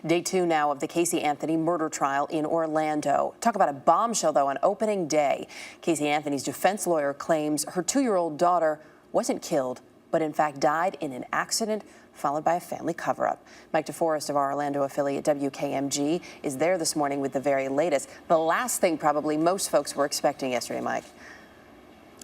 Day 2 now of the Casey Anthony murder trial in Orlando. Talk about a bombshell, though, on opening day. Casey Anthony's defense lawyer claims her 2-year-old daughter wasn't killed, but in fact died in an accident followed by a family cover-up. Mike DeForest of our Orlando affiliate WKMG is there this morning with the very latest. The last thing probably most folks were expecting yesterday, Mike.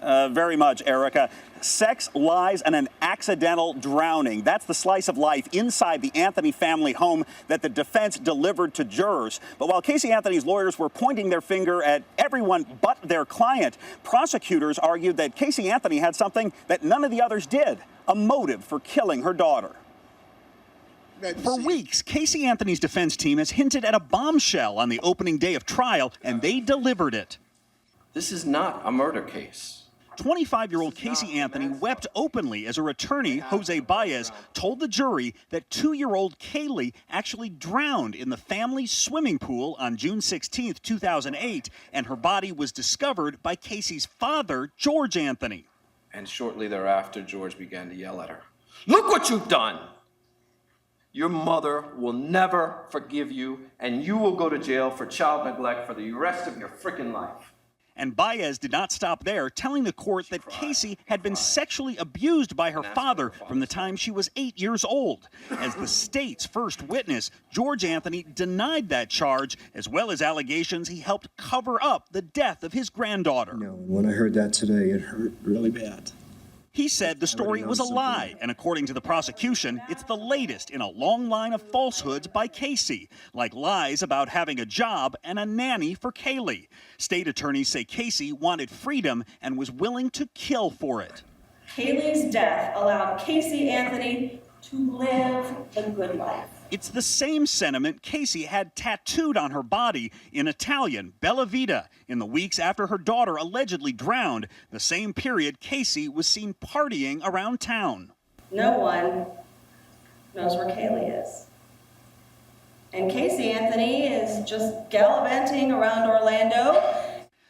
Very much, Erica. Sex, lies, and an accidental drowning. That's the slice of life inside the Anthony family home that the defense delivered to jurors. But while Casey Anthony's lawyers were pointing their finger at everyone but their client, prosecutors argued that Casey Anthony had something that none of the others did, a motive for killing her daughter. For weeks, Casey Anthony's defense team has hinted at a bombshell on the opening day of trial, and they delivered it. This is not a murder case. 25-year-old Casey Anthony wept openly as her attorney, Jose BAEZ, told the jury that 2-year-old Kaylee actually drowned in the family swimming pool on June 16, 2008, and her body was discovered by Casey's father, George Anthony. And shortly thereafter, George began to yell at her. "Look what you've done! Your mother will never forgive you, and you will go to jail for child neglect for the rest of your freaking life." And BAEZ did not stop there, telling the court that Casey had been sexually abused by her father from the time she was 8 years old. As the state's first witness, George Anthony denied that charge, as well as allegations he helped cover up the death of his granddaughter. No, when I heard that today, it hurt really bad. He said the story was a lie, and according to the prosecution, it's the latest in a long line of falsehoods by Casey, like lies about having a job and a nanny for Kaylee. State attorneys say Casey wanted freedom and was willing to kill for it. Kaylee's death allowed Casey Anthony to live the good life. It's the same sentiment Casey had tattooed on her body in Italian, Bella Vita, in the weeks after her daughter allegedly drowned, the same period Casey was seen partying around town. No one knows where Kaylee is. And Casey Anthony is just gallivanting around Orlando.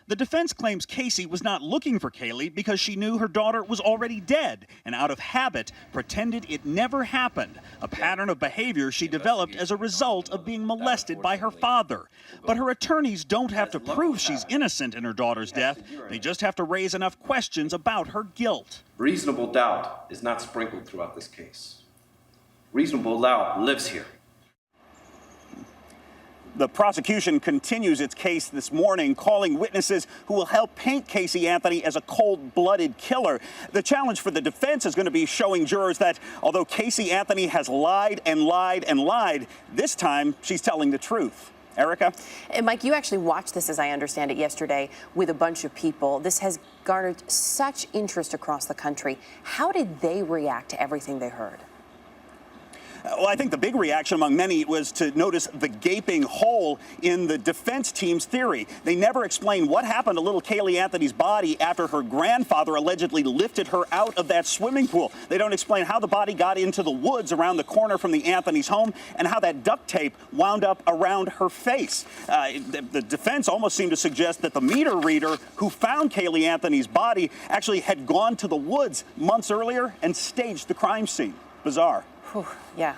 The defense claims Casey was not looking for Kaylee because she knew her daughter was already dead and out of habit pretended it never happened, a pattern of behavior she developed as a result of being molested by her father. But her attorneys don't have to prove she's innocent in her daughter's death. They just have to raise enough questions about her guilt. Reasonable doubt is not sprinkled throughout this case. Reasonable doubt lives here. The prosecution continues its case this morning, calling witnesses who will help paint Casey Anthony as a cold-blooded killer. The challenge for the defense is going to be showing jurors that although Casey Anthony has lied and lied and lied, this time she's telling the truth. Erica? And Mike, you actually watched this, as I understand it, yesterday with a bunch of people. This has garnered such interest across the country. How did they react to everything they heard? Well, I think the big reaction among many was to notice the gaping hole in the defense team's theory. They never explained what happened to little Kaylee Anthony's body after her grandfather allegedly lifted her out of that swimming pool. They don't explain how the body got into the woods around the corner from the Anthony's home and how that duct tape wound up around her face. The defense almost seemed to suggest that the meter reader who found Kaylee Anthony's body actually had gone to the woods months earlier and staged the crime scene. Bizarre. Whew, yeah,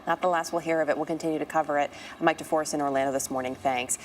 not the last we'll hear of it. We'll continue to cover it. I'm Mike DeForest in Orlando this morning. Thanks.